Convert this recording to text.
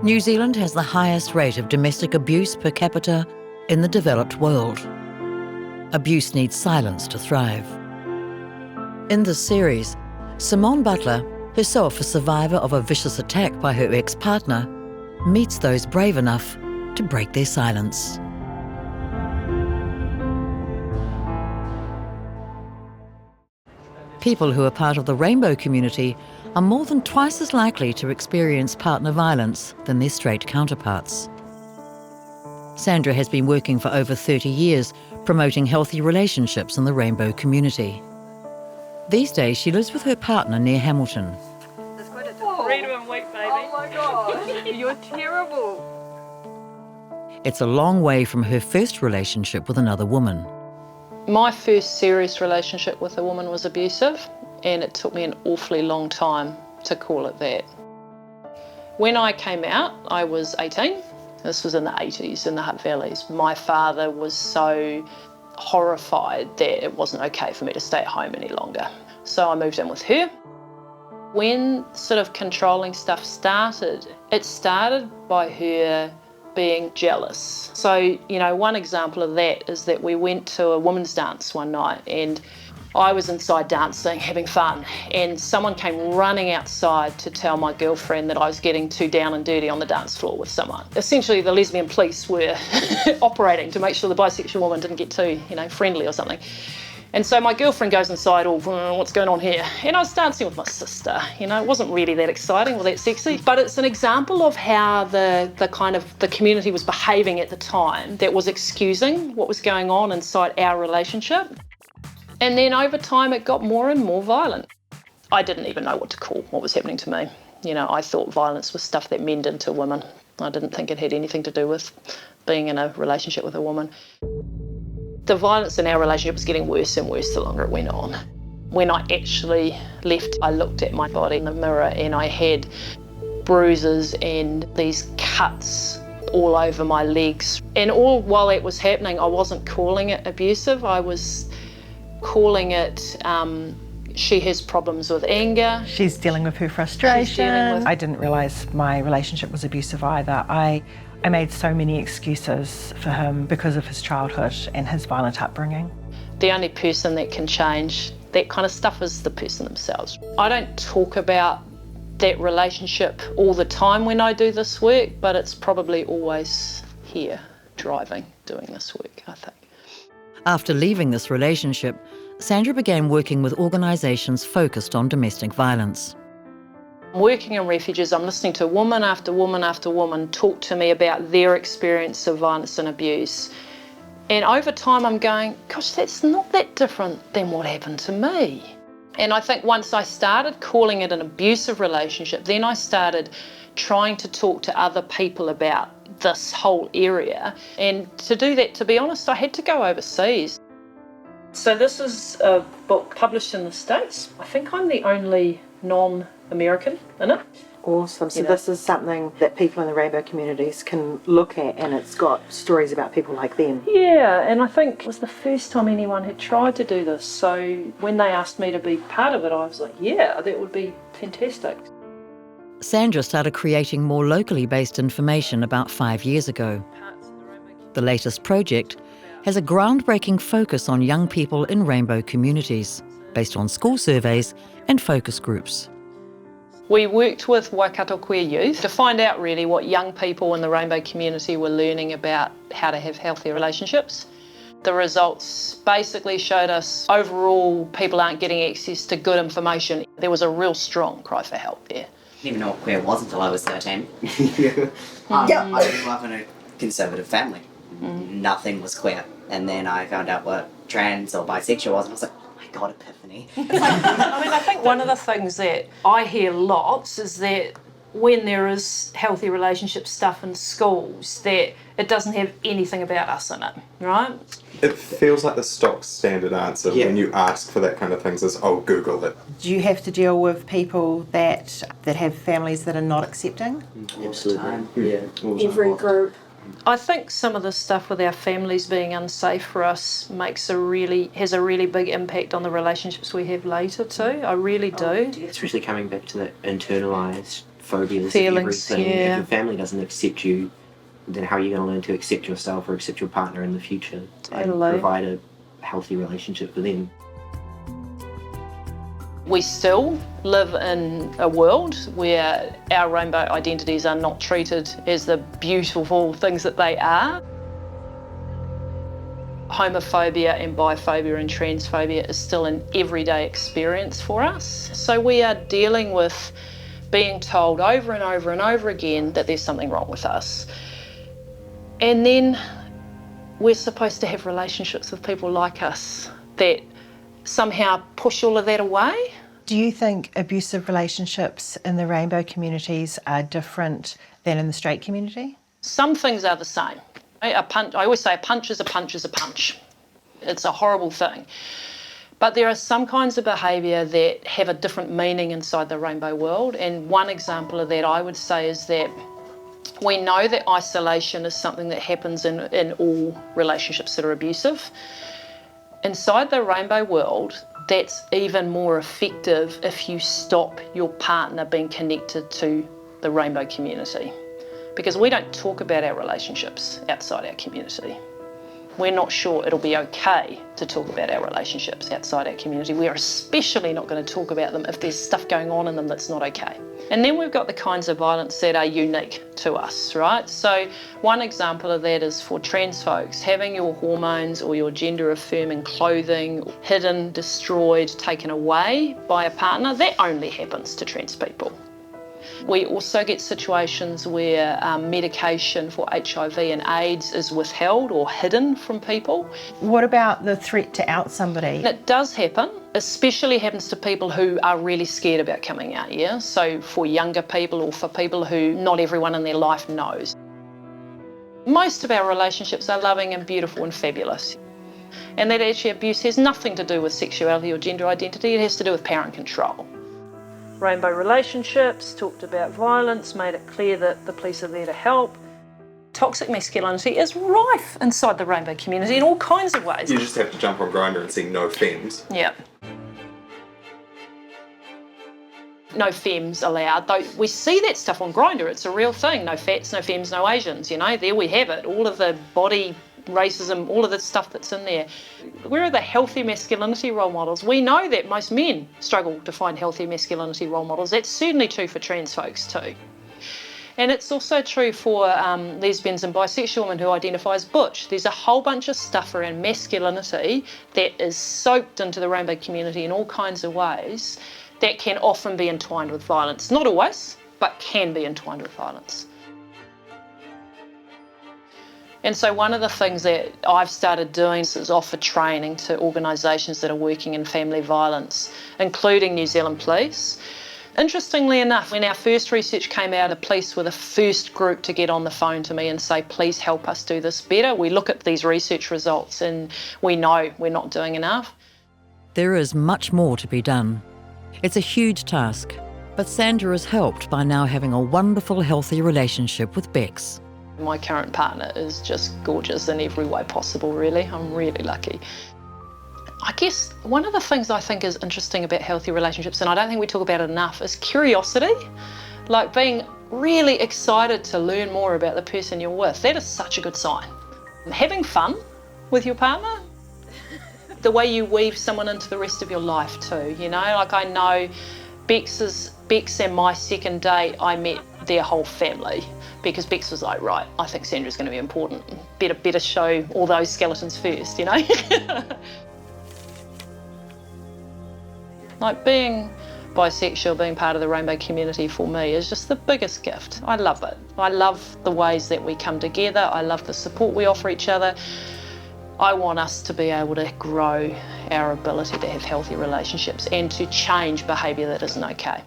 New Zealand has the highest rate of domestic abuse per capita in the developed world. Abuse needs silence to thrive. In this series, Simone Butler, herself a survivor of a vicious attack by her ex-partner, meets those brave enough to break their silence. People who are part of the rainbow community are more than twice as likely to experience partner violence than their straight counterparts. Sandra has been working for over 30 years promoting healthy relationships in the rainbow community. These days she lives with her partner near Hamilton. There's quite a freedom and weight, baby. Oh my God, you're terrible. It's a long way from her first relationship with another woman. My first serious relationship with a woman was abusive, and it took me an awfully long time to call it that. When I came out, I was 18. This was in the 80s in the Hutt Valleys. My father was so horrified that it wasn't okay for me to stay at home any longer. So I moved in with her. When sort of controlling stuff started, it started by her being jealous. So, you know, one example of that is that we went to a women's dance one night and I was inside dancing, having fun, and someone came running outside to tell my girlfriend that I was getting too down and dirty on the dance floor with someone. Essentially, the lesbian police were operating to make sure the bisexual woman didn't get too, friendly or something. And so my girlfriend goes inside, what's going on here? And I was dancing with my sister. It wasn't really that exciting or that sexy, but it's an example of how the community was behaving at the time that was excusing what was going on inside our relationship. And then over time, it got more and more violent. I didn't even know what to call what was happening to me. I thought violence was stuff that men did to women. I didn't think it had anything to do with being in a relationship with a woman. The violence in our relationship was getting worse and worse the longer it went on. When I actually left, I looked at my body in the mirror and I had bruises and these cuts all over my legs. And all while that was happening, I wasn't calling it abusive. I was calling it, she has problems with anger. She's dealing with her frustration. I didn't realise my relationship was abusive either. I made so many excuses for him because of his childhood and his violent upbringing. The only person that can change that kind of stuff is the person themselves. I don't talk about that relationship all the time when I do this work, but it's probably always here, driving, doing this work, I think. After leaving this relationship, Sandra began working with organisations focused on domestic violence. Working in refuges, I'm listening to woman after woman after woman talk to me about their experience of violence and abuse. And over time I'm going, gosh, that's not that different than what happened to me. And I think once I started calling it an abusive relationship, then I started trying to talk to other people about this whole area. And to do that, to be honest, I had to go overseas. So this is a book published in the States. I think I'm the only non-American in it. Awesome. So this is something that people in the rainbow communities can look at, and it's got stories about people like them. Yeah, and I think it was the first time anyone had tried to do this. So when they asked me to be part of it, I was like, yeah, that would be fantastic. Sandra started creating more locally based information about 5 years ago. The latest project has a groundbreaking focus on young people in rainbow communities, based on school surveys and focus groups. We worked with Waikato queer youth to find out really what young people in the rainbow community were learning about how to have healthy relationships. The results basically showed us overall people aren't getting access to good information. There was a real strong cry for help there. I didn't even know what queer was until I was 13. I grew up in a conservative family. Nothing was queer. And then I found out what trans or bisexual was, and I was like, oh my God, epiphany. I think one of the things that I hear lots is that when there is healthy relationship stuff in schools, that it doesn't have anything about us in it, right? It feels like the stock standard answer when you ask for that kind of things is, oh, Google it. Do you have to deal with people that have families that are not accepting? Absolutely. Yeah. Every group. I think some of the stuff with our families being unsafe for us has a really big impact on the relationships we have later too. I really do. Especially coming back to that internalised phobias, Feelings, everything. yeah. If your family doesn't accept you, then how are you going to learn to accept yourself or accept your partner in the future and provide a healthy relationship for them? We still live in a world where our rainbow identities are not treated as the beautiful things that they are. Homophobia and biphobia and transphobia is still an everyday experience for us. So we are dealing with being told over and over and over again that there's something wrong with us. And then we're supposed to have relationships with people like us that somehow push all of that away. Do you think abusive relationships in the rainbow communities are different than in the straight community? Some things are the same. I always say a punch is a punch is a punch. It's a horrible thing. But there are some kinds of behaviour that have a different meaning inside the rainbow world. And one example of that I would say is that we know that isolation is something that happens in all relationships that are abusive. Inside the rainbow world, that's even more effective if you stop your partner being connected to the rainbow community. Because we don't talk about our relationships outside our community. We're not sure it'll be okay to talk about our relationships outside our community. We are especially not going to talk about them if there's stuff going on in them that's not okay. And then we've got the kinds of violence that are unique to us, right? So one example of that is for trans folks, having your hormones or your gender affirming clothing hidden, destroyed, taken away by a partner. That only happens to trans people. We also get situations where medication for HIV and AIDS is withheld or hidden from people. What about the threat to out somebody? It does happen, especially happens to people who are really scared about coming out, yeah? So for younger people or for people who not everyone in their life knows. Most of our relationships are loving and beautiful and fabulous. And that actually abuse has nothing to do with sexuality or gender identity, it has to do with power and control. Rainbow relationships, talked about violence, made it clear that the police are there to help. Toxic masculinity is rife inside the rainbow community in all kinds of ways. You just have to jump on Grindr and see no femmes. Yeah. No femmes allowed, though we see that stuff on Grindr, it's a real thing. No fats, no femmes, no Asians, you know, there we have it. All of the body racism, all of the stuff that's in there. Where are the healthy masculinity role models? We know that most men struggle to find healthy masculinity role models. That's certainly true for trans folks too. And it's also true for lesbians and bisexual women who identify as butch. There's a whole bunch of stuff around masculinity that is soaked into the rainbow community in all kinds of ways that can often be entwined with violence. Not always, but can be entwined with violence. And so one of the things that I've started doing is offer training to organisations that are working in family violence, including New Zealand Police. Interestingly enough, when our first research came out, the police were the first group to get on the phone to me and say, please help us do this better. We look at these research results and we know we're not doing enough. There is much more to be done. It's a huge task, but Sandra is helped by now having a wonderful, healthy relationship with Bex. My current partner is just gorgeous in every way possible, really. I'm really lucky. I guess one of the things I think is interesting about healthy relationships, and I don't think we talk about it enough, is curiosity. Like being really excited to learn more about the person you're with. That is such a good sign. Having fun with your partner, the way you weave someone into the rest of your life too, you know? Like I know Bex and my second date, I met their whole family. Because Bex was like, right, I think Sandra's going to be important. Better show all those skeletons first, you know? Like being bisexual, being part of the rainbow community for me is just the biggest gift. I love it. I love the ways that we come together. I love the support we offer each other. I want us to be able to grow our ability to have healthy relationships and to change behaviour that isn't okay.